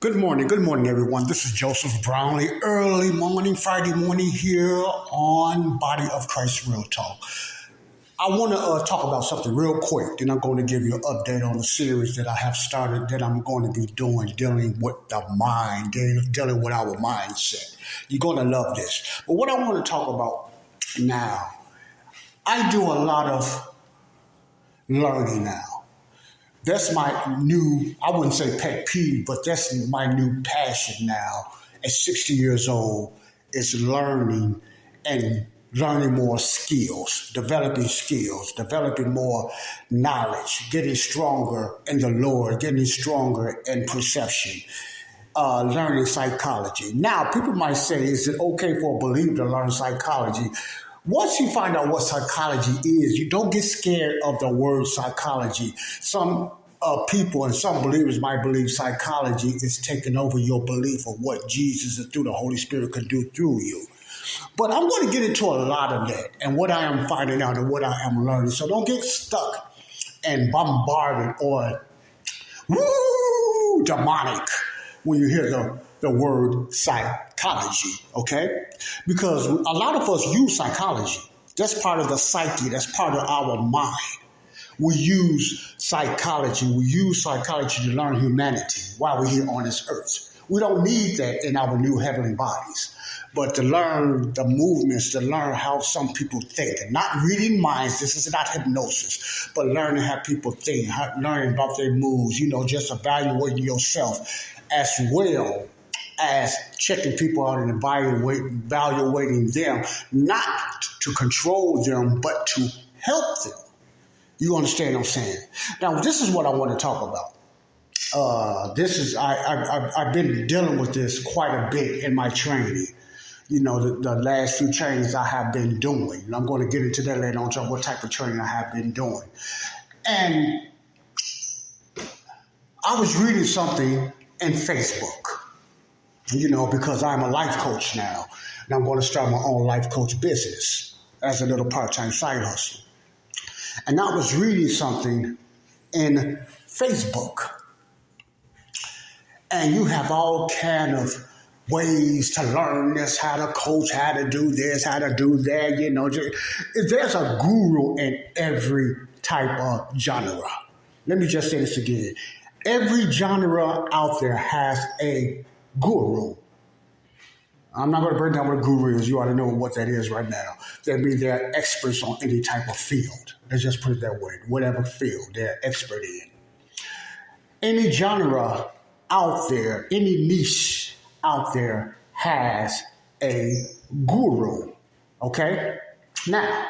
Good morning, everyone. This is Joseph Brownlee, early morning, Friday morning here on Body of Christ Real Talk. I want to talk about something real quick, then I'm going to give you an update on the series that I have started that I'm going to be doing, dealing with the mind, dealing with our mindset. You're going to love this. But what I want to talk about now, I do a lot of learning now. That's my new, I wouldn't say pet peeve, but that's my new passion now at 60 years old is learning and learning more skills, developing more knowledge, getting stronger in the Lord, getting stronger in perception, learning psychology. Now, people might say, is it okay for a believer to learn psychology? Once you find out what psychology is, you don't get scared of the word psychology. Some people and some believers might believe psychology is taking over your belief of what Jesus and through the Holy Spirit can do through you. But I'm going to get into a lot of that and what I am finding out and what I am learning. So don't get stuck and bombarded or demonic when you hear the word psychology, okay? Because a lot of us use psychology. That's part of the psyche. That's part of our mind. We use psychology. We use psychology to learn humanity while we're here on this earth. We don't need that in our new heavenly bodies. But to learn the movements, to learn how some people think, and not reading minds, this is not hypnosis, but learning how people think, learning about their moves, just evaluating yourself as well as checking people out and evaluating them, not to control them, but to help them. You understand what I'm saying? Now, this is what I want to talk about. I've been dealing with this quite a bit in my training. The last few trainings I have been doing. And I'm going to get into that later on, what type of training I have been doing. And I was reading something in Facebook, because I'm a life coach now. And I'm going to start my own life coach business as a little part-time side hustle. And I was reading something in Facebook. And you have all kind of ways to learn this, how to coach, how to do this, how to do that, there's a guru in every type of genre. Let me just say this again. Every genre out there has a guru. I'm not going to break down what a guru is. You ought to know what that is right now. That means they're experts on any type of field. Let's just put it that way. Whatever field they're expert in. Any genre out there, any niche out there has a guru, okay? Now,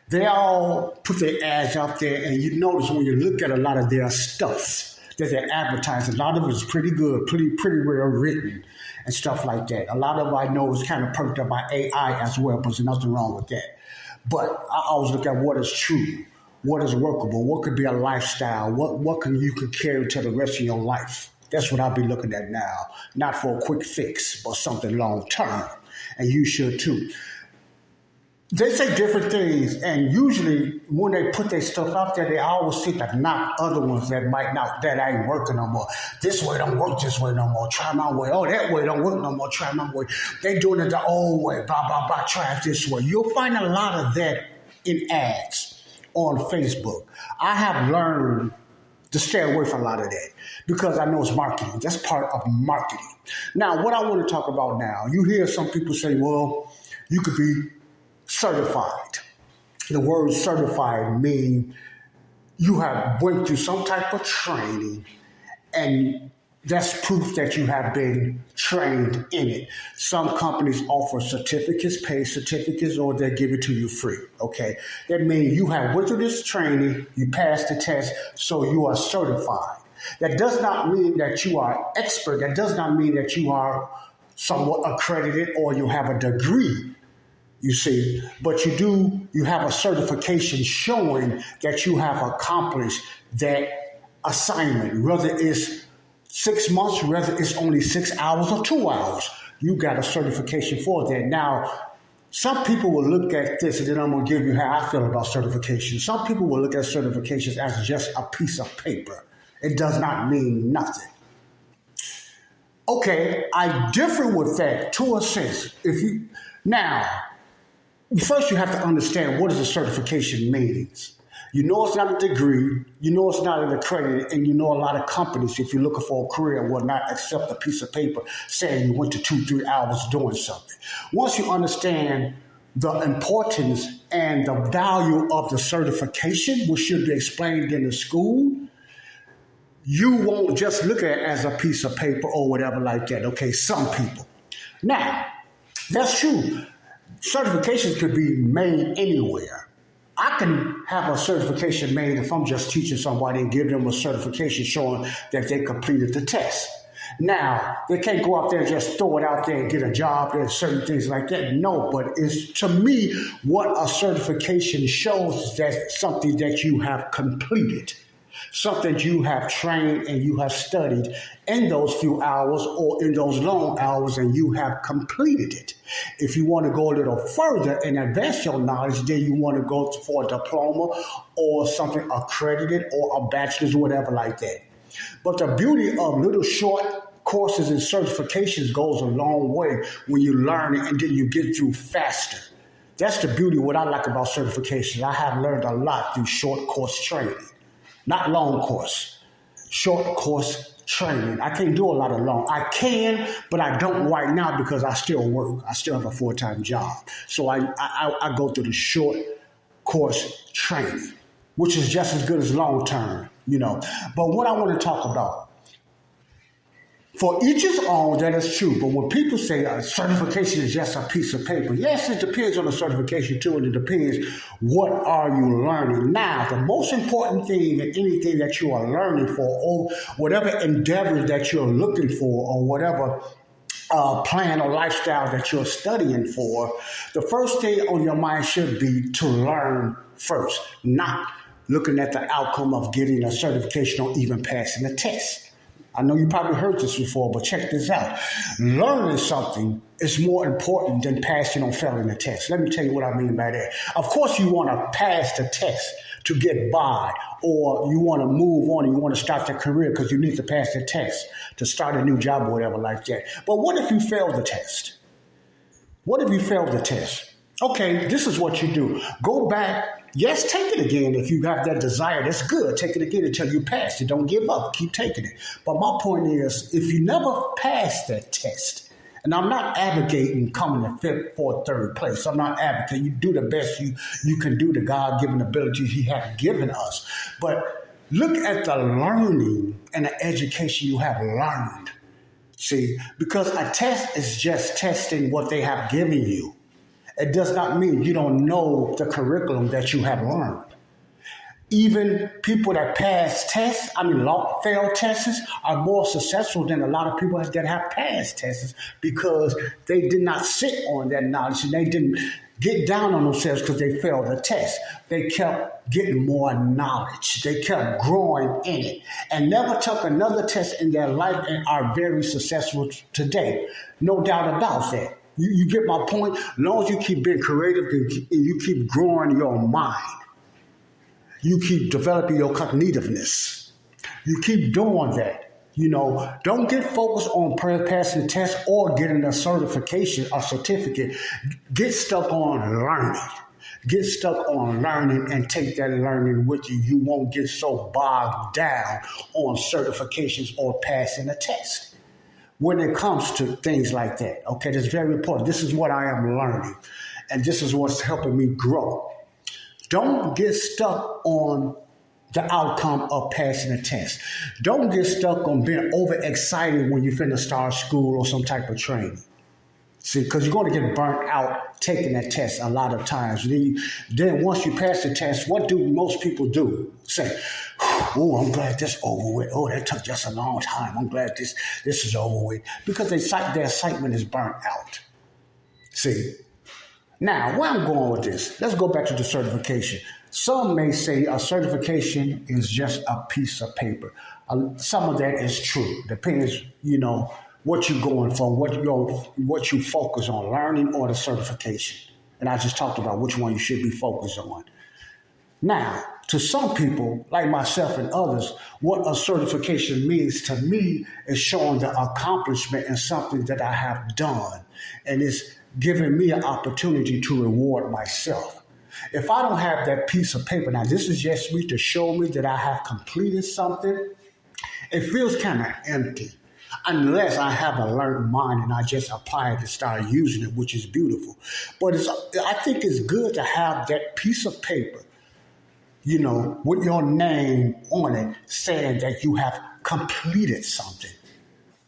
they all put their ads out there, and you notice when you look at a lot of their stuff that they're advertising, a lot of it is pretty good, pretty well written and stuff like that. A lot of it I know is kind of perked up by AI as well, but there's nothing wrong with that. But I always look at what is true, what is workable, what could be a lifestyle, what you could carry to the rest of your life. That's what I'll be looking at now. Not for a quick fix, but something long term. And you should too. They say different things, and usually when they put their stuff out there, they always seem to knock other ones that ain't working no more. This way don't work this way no more. Try my way. Oh, that way don't work no more. Try my way. They doing it the old way. Blah, blah, blah. Try it this way. You'll find a lot of that in ads on Facebook. I have learned to stay away from a lot of that because I know it's marketing. That's part of marketing. Now, what I want to talk about now, you hear some people say, well, you could be certified. The word certified means you have went through some type of training, and that's proof that you have been trained in it. Some companies offer certificates, paid certificates, or they give it to you free, okay? That means you have went through this training, you passed the test, so you are certified. That does not mean that you are expert. That does not mean that you are somewhat accredited or you have a degree, you see. But you have a certification showing that you have accomplished that assignment, whether it's 6 months, whether it's only 6 hours or 2 hours. You got a certification for that. Now, some people will look at this, and then I'm going to give you how I feel about certification. Some people will look at certifications as just a piece of paper. It does not mean nothing. Okay, I differ with that to a sense. If you now, first you have to understand what does a certification means. You know it's not a degree, you know it's not an accredited, and you know a lot of companies, if you're looking for a career, will not accept a piece of paper saying you went to 2, 3 hours doing something. Once you understand the importance and the value of the certification, which should be explained in the school, you won't just look at it as a piece of paper or whatever like that. Okay, some people. Now, that's true. Certifications could be made anywhere. I can have a certification made if I'm just teaching somebody and give them a certification showing that they completed the test. Now, they can't go out there and just throw it out there and get a job and certain things like that. No, but it's to me what a certification shows is that something that you have completed. Something you have trained and you have studied in those few hours or in those long hours, and you have completed it. If you want to go a little further and advance your knowledge, then you want to go for a diploma or something accredited or a bachelor's or whatever like that. But the beauty of little short courses and certifications goes a long way when you learn it and then you get through faster. That's the beauty of what I like about certifications. I have learned a lot through short course training. Not long course, short course training. I can't do a lot of long. I can, but I don't right now because I still work. I still have a full-time job. So I go through the short course training, which is just as good as long term, you know. But what I want to talk about, for each his own, that is true. But when people say a certification is just a piece of paper, yes, it depends on the certification too, and it depends what are you learning. Now, the most important thing in anything that you are learning for, or whatever endeavor that you're looking for, or whatever plan or lifestyle that you're studying for, the first thing on your mind should be to learn first, not looking at the outcome of getting a certification or even passing a test. I know you probably heard this before, but check this out. Learning something is more important than passing or failing a test. Let me tell you what I mean by that. Of course, you want to pass the test to get by, or you want to move on and you want to start your career because you need to pass the test to start a new job or whatever like that. But what if you fail the test? What if you fail the test? Okay, this is what you do. Go back. Yes, take it again if you have that desire. That's good. Take it again until you pass it. Don't give up. Keep taking it. But my point is, if you never pass that test, and I'm not advocating coming to fifth, fourth, third place. I'm not advocating. You do the best you can do, the God-given abilities He has given us. But look at the learning and the education you have learned. See, because a test is just testing what they have given you. It does not mean you don't know the curriculum that you have learned. Even people that pass tests, fail tests, are more successful than a lot of people that have passed tests because they did not sit on that knowledge and they didn't get down on themselves because they failed the test. They kept getting more knowledge. They kept growing in it and never took another test in their life and are very successful today. No doubt about that. You get my point? As long as you keep being creative and you keep growing your mind, you keep developing your cognitiveness, you keep doing that. You know, don't get focused on passing the test or getting a certification or certificate. Get stuck on learning. Get stuck on learning and take that learning with you. You won't get so bogged down on certifications or passing a test. When it comes to things like that, okay, that's very important. This is what I am learning, and this is what's helping me grow. Don't get stuck on the outcome of passing a test. Don't get stuck on being overexcited when you finna start school or some type of training. See, because you're going to get burnt out taking that test a lot of times. Then once you pass the test, what do most people do? Say, oh, I'm glad this over with. Oh, that took just a long time. I'm glad this is over with. Because their excitement is burnt out. See? Now, where I'm going with this, let's go back to the certification. Some may say a certification is just a piece of paper. Some of that is true. Depends, what you're going for, what you focus on, learning or the certification. And I just talked about which one you should be focused on. Now, to some people, like myself and others, what a certification means to me is showing the accomplishment in something that I have done. And it's giving me an opportunity to reward myself. If I don't have that piece of paper, now this is just me to show me that I have completed something, it feels kind of empty unless I have a learned mind and I just apply it and start using it, which is beautiful. But I think it's good to have that piece of paper, with your name on it, saying that you have completed something.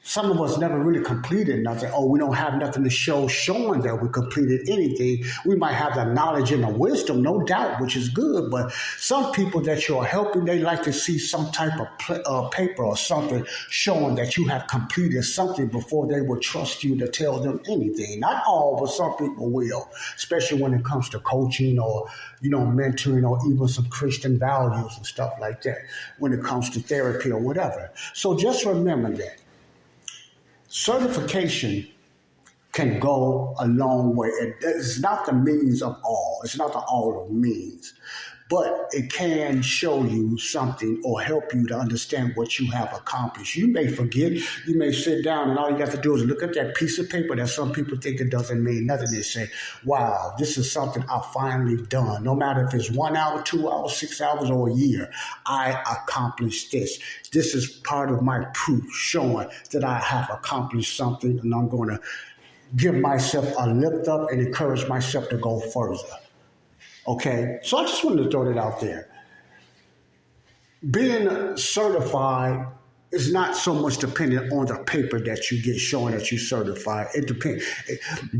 Some of us never really completed nothing. Oh, we don't have nothing to show showing that we completed anything. We might have the knowledge and the wisdom, no doubt, which is good. But some people that you're helping, they like to see some type of paper or something showing that you have completed something before they will trust you to tell them anything. Not all, but some people will, especially when it comes to coaching or, mentoring or even some Christian values and stuff like that when it comes to therapy or whatever. So just remember that. Certification can go a long way. It's not the means of all. It's not the all of means. But it can show you something or help you to understand what you have accomplished. You may forget. You may sit down and all you have to do is look at that piece of paper that some people think it doesn't mean nothing. They say, wow, this is something I finally done. No matter if it's 1 hour, 2 hours, 6 hours, or a year, I accomplished this. This is part of my proof showing that I have accomplished something, and I'm going to give myself a lift up and encourage myself to go further. Okay, so I just wanted to throw that out there. Being certified is not so much dependent on the paper that you get showing that you're certified. It depends.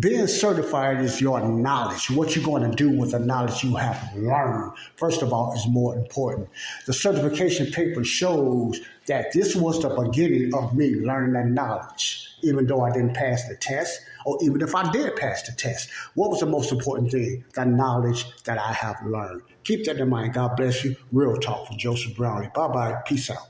Being certified is your knowledge. What you're going to do with the knowledge you have learned, first of all, is more important. The certification paper shows that this was the beginning of me learning that knowledge, even though I didn't pass the test, or even if I did pass the test. What was the most important thing? The knowledge that I have learned. Keep that in mind. God bless you. Real talk from Joseph Brownlee. Bye-bye. Peace out.